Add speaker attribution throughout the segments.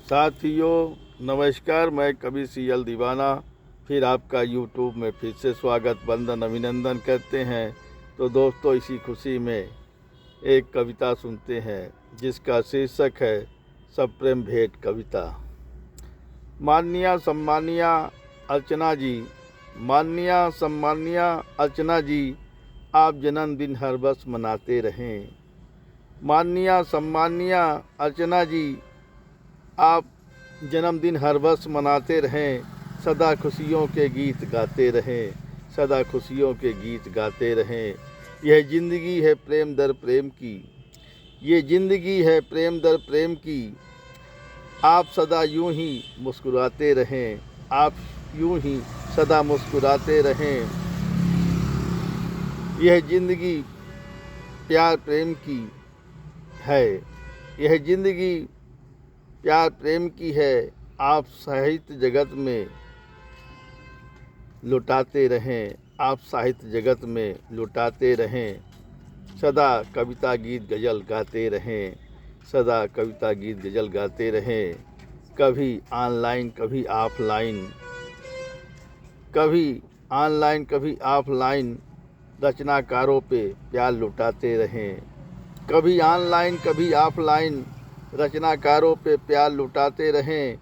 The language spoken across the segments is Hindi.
Speaker 1: साथियों नमस्कार, मैं कवि सीएल दीवाना फिर आपका यूट्यूब में फिर से स्वागत वंदन अभिनंदन करते हैं। तो दोस्तों, इसी खुशी में एक कविता सुनते हैं जिसका शीर्षक है सब प्रेम भेंट कविता। माननीय सम्मानीय अर्चना जी, माननीय सम्मानीय अर्चना जी, आप जन्मदिन हर वर्ष मनाते रहें। माननीय सम्मानीय अर्चना जी, आप जन्मदिन हर वर्ष मनाते रहें। सदा खुशियों के गीत गाते रहें, सदा खुशियों के गीत गाते रहें। यह ज़िंदगी है प्रेम दर प्रेम की, ये ज़िंदगी है प्रेम दर प्रेम की। आप सदा यूं ही मुस्कुराते रहें, आप यूं ही सदा मुस्कुराते रहें। यह ज़िंदगी प्यार प्रेम की है, यह ज़िंदगी प्यार प्रेम की है। आप साहित्य जगत में लुटाते रहें, आप साहित्य जगत में लुटाते रहें। सदा कविता गीत गज़ल गाते रहें, सदा कविता गीत गज़ल गाते रहें। कभी ऑनलाइन कभी ऑफलाइन, कभी ऑनलाइन कभी ऑफलाइन, रचनाकारों पे प्यार लुटाते रहें। कभी ऑनलाइन कभी ऑफलाइन, रचनाकारों पे प्यार लुटाते रहें।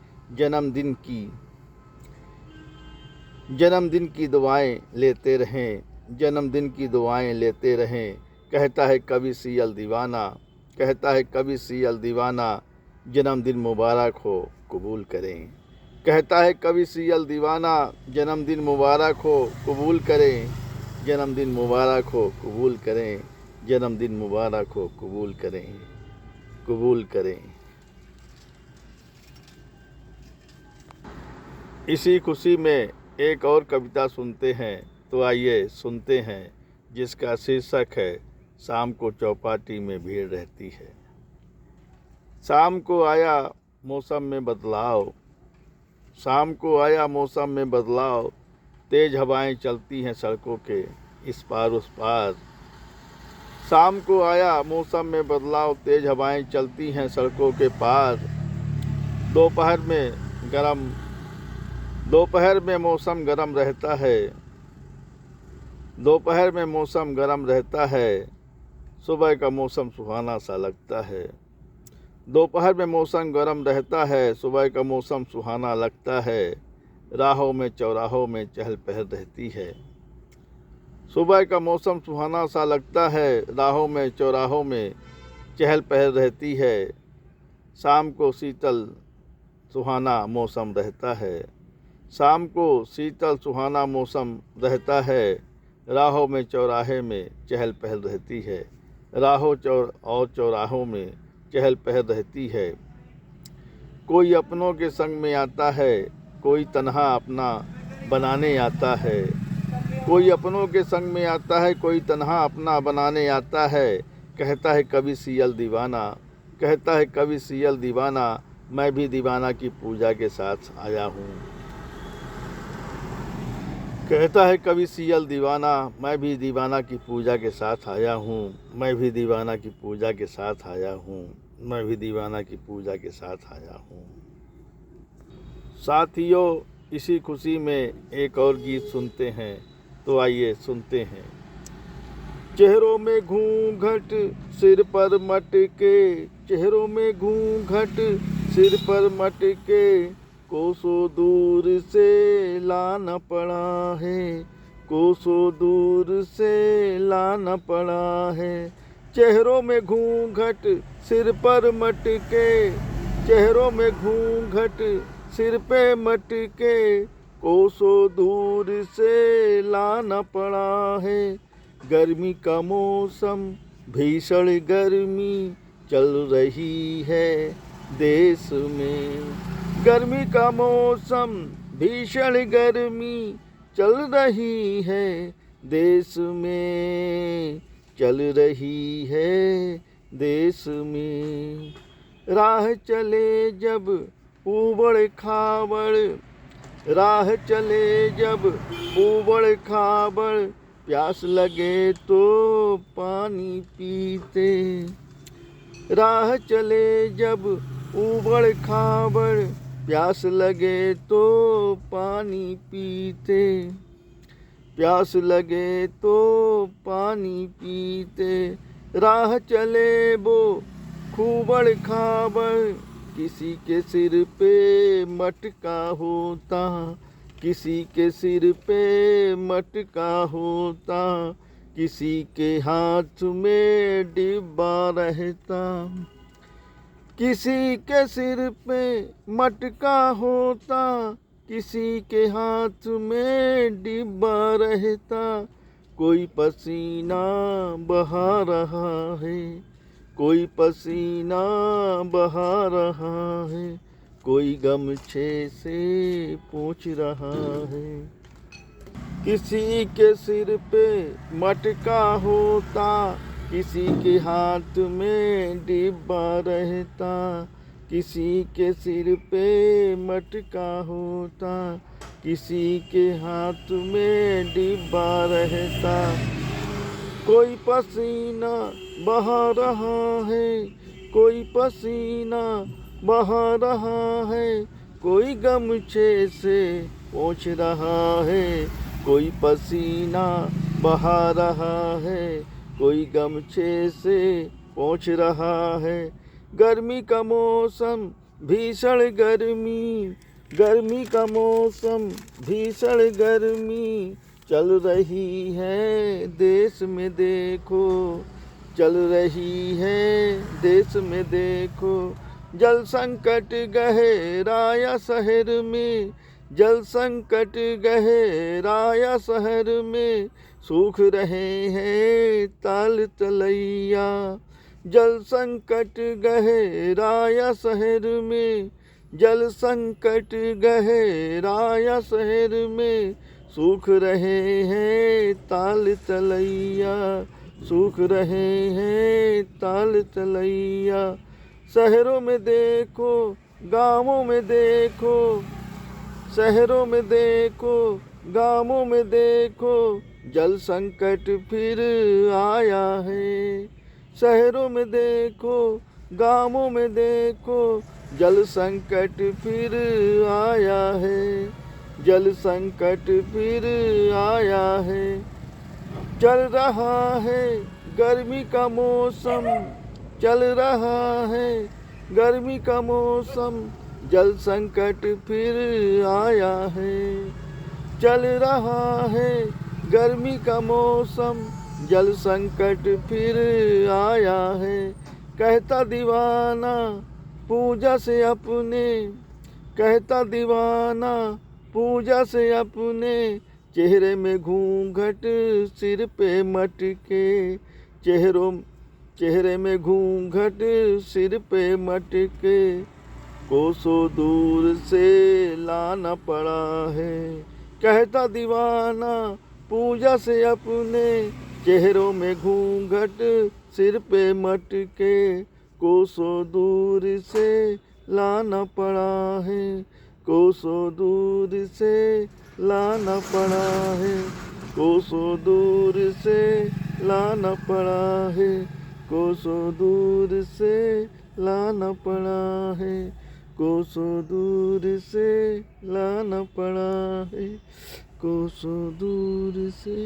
Speaker 1: जन्मदिन की दुआएं लेते रहें, जन्मदिन की दुआएं लेते रहें। कहता है कवि सीएल दीवाना, कहता है कवि सीएल दीवाना, जन्मदिन मुबारक हो कबूल करें। कहता है कवि सीएल दीवाना, जन्मदिन मुबारक हो कबूल करें। जन्मदिन मुबारक हो कबूल करें, जन्मदिन मुबारक हो कबूल करें, कबूल करें। इसी खुशी में एक और कविता सुनते हैं, तो आइए सुनते हैं, जिसका शीर्षक है शाम को चौपाटी में भीड़ रहती है। शाम को आया मौसम में बदलाव, शाम को आया मौसम में बदलाव। तेज़ हवाएं चलती हैं सड़कों के इस पार उस पार। शाम को आया मौसम में बदलाव, तेज़ हवाएं चलती हैं सड़कों के पार। दोपहर में मौसम गर्म रहता है, दोपहर में मौसम गर्म रहता है। सुबह का मौसम सुहाना सा लगता है। दोपहर में मौसम गर्म रहता है, सुबह का मौसम सुहाना लगता है। राहों में चौराहों में चहल पहल रहती है। सुबह का मौसम सुहाना सा लगता है, राहों में चौराहों में चहल पहल रहती है। शाम को शीतल सुहाना मौसम रहता है, शाम को शीतल सुहाना मौसम रहता है। राहों में चौराहे में चहल पहल रहती है, राहों और चौराहों में चहल पहल रहती है। कोई अपनों के संग में आता है, कोई तन्हा अपना बनाने आता है। कोई अपनों के संग में आता है, कोई तन्हा अपना बनाने आता है। कहता है कवि सीएल दीवाना, कहता है कवि सीएल दीवाना, मैं भी दीवाना की पूजा के साथ आया हूँ। कहता है कवि सीएल दीवाना, मैं भी दीवाना की पूजा के साथ आया हूँ। मैं भी दीवाना की पूजा के साथ आया हूँ, मैं भी दीवाना की पूजा के साथ आया हूँ। साथियों, इसी खुशी में एक और गीत सुनते हैं, तो आइए सुनते हैं। चेहरों में घूंघट सिर पर मटके, चेहरों में घूंघट सिर पर मटके, कोसों दूर से लाना पड़ा है, कोसों दूर से लाना पड़ा है। चेहरों में घूंघट सिर पर मटके, चेहरों में घूंघट सिर पे मटके, कोसों दूर से लाना पड़ा है। गर्मी का मौसम भीषण गर्मी चल रही है देश में। गर्मी का मौसम भीषण गर्मी चल रही है देश में, चल रही है देश में। राह चले जब ऊबड़ खाबड़, राह चले जब ऊबड़ खाबड़, प्यास लगे तो पानी पीते। राह चले जब ऊबड़ खाबड़ प्यास लगे तो पानी पीते, प्यास लगे तो पानी पीते, राह चले वो खूबड़ खाबड़, किसी के सिर पे मटका होता, किसी के सिर पे मटका होता, किसी के हाथ में डिब्बा रहता, किसी के सिर पे मटका होता, किसी के हाथ में डिब्बा रहता, कोई पसीना बहा रहा है, कोई पसीना बहा रहा है, कोई गमछे से पोंछ रहा है। किसी के सिर पे मटका होता, किसी के हाथ में डिब्बा रहता, किसी के सिर पे मटका होता, किसी के हाथ में डिब्बा रहता, कोई पसीना बहा रहा है, कोई पसीना बहा रहा है, कोई गमछे से पोंछ रहा है, कोई पसीना बहा रहा है, कोई गमछे से पोंछ रहा है। गर्मी का मौसम भीषण गर्मी, गर्मी का मौसम भीषण गर्मी, चल रही है देश में देखो, चल रही है देश में देखो, जल संकट गहराया शहर में, जल संकट गहराया शहर में, सूख रहे हैं ताल तलैया, जल संकट गहराया शहर में, जल संकट गहराया शहर में, सूख रहे हैं ताल तलैया, सूख रहे हैं ताल तलैया। शहरों में देखो, गाँवों में देखो, शहरों में देखो, गाँवों में देखो, जल संकट फिर आया है। शहरों में देखो, गाँवों में देखो, जल संकट फिर आया है, जल संकट फिर आया है। चल रहा है गर्मी का मौसम, चल रहा है गर्मी का मौसम, जल संकट फिर आया है। चल रहा है गर्मी का मौसम, जल संकट फिर आया है। कहता दीवाना पूजा से अपने, कहता दीवाना पूजा से अपने, चेहरे में घूंघट सिर पे मटके, चेहरे में घूंघट सिर पे मटके, कोसों दूर से लाना पड़ा है। कहता दीवाना पूजा से अपने, चेहरों में घूंघट सिर पे मटके, कोसों दूर से लाना पड़ा है, कोसों दूर से लाना पड़ा है, कोसों दूर से लाना पड़ा है, कोसों दूर से लाना पड़ा है, कोसों दूर से लाना पड़ा है, कोसों दूर से।